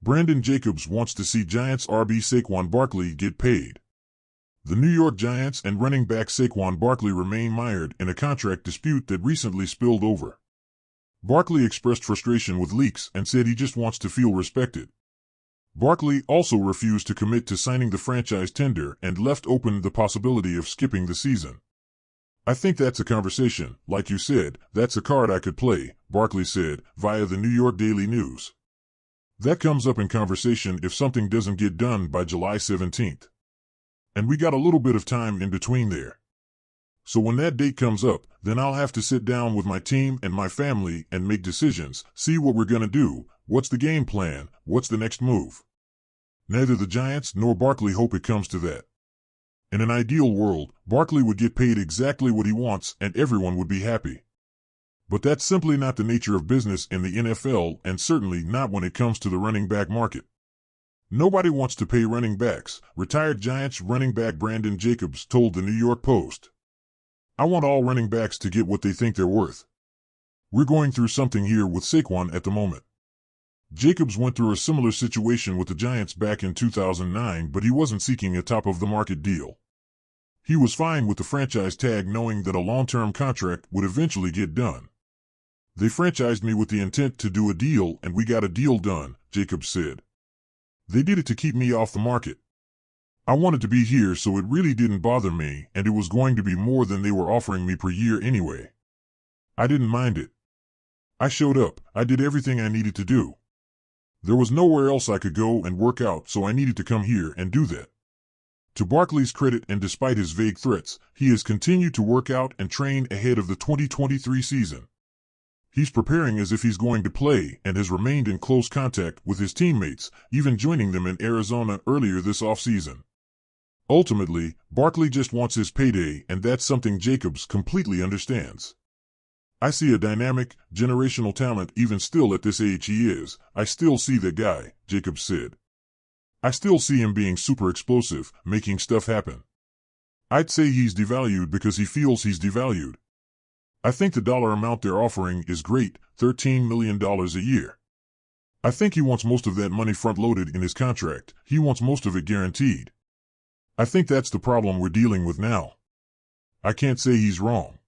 Brandon Jacobs wants to see Giants RB Saquon Barkley get paid. The New York Giants and running back Saquon Barkley remain mired in a contract dispute that recently spilled over. Barkley expressed frustration with leaks and said he just wants to feel respected. Barkley also refused to commit to signing the franchise tender and left open the possibility of skipping the season. "I think that's a conversation, like you said, that's a card I could play," Barkley said, via the New York Daily News. "That comes up in conversation if something doesn't get done by July 17th. And we got a little bit of time in between there. So when that date comes up, then I'll have to sit down with my team and my family and make decisions, see what we're gonna do, what's the game plan, what's the next move." Neither the Giants nor Barkley hope it comes to that. In an ideal world, Barkley would get paid exactly what he wants and everyone would be happy. But that's simply not the nature of business in the NFL, and certainly not when it comes to the running back market. Nobody wants to pay running backs, retired Giants running back Brandon Jacobs told the New York Post. "I want all running backs to get what they think they're worth. We're going through something here with Saquon at the moment." Jacobs went through a similar situation with the Giants back in 2009, but he wasn't seeking a top-of-the-market deal. He was fine with the franchise tag, knowing that a long-term contract would eventually get done. "They franchised me with the intent to do a deal, and we got a deal done," Jacobs said. "They did it to keep me off the market. I wanted to be here, so it really didn't bother me, and it was going to be more than they were offering me per year anyway. I didn't mind it. I showed up, I did everything I needed to do. There was nowhere else I could go and work out, so I needed to come here and do that." To Barkley's credit, and despite his vague threats, he has continued to work out and train ahead of the 2023 season. He's preparing as if he's going to play and has remained in close contact with his teammates, even joining them in Arizona earlier this offseason. Ultimately, Barkley just wants his payday, and that's something Jacobs completely understands. "I see a dynamic, generational talent even still at this age he is. I still see that guy," Jacobs said. "I still see him being super explosive, making stuff happen. I'd say he's devalued because he feels he's devalued. I think the dollar amount they're offering is great, $13 million a year. I think he wants most of that money front-loaded in his contract. He wants most of it guaranteed. I think that's the problem we're dealing with now. I can't say he's wrong."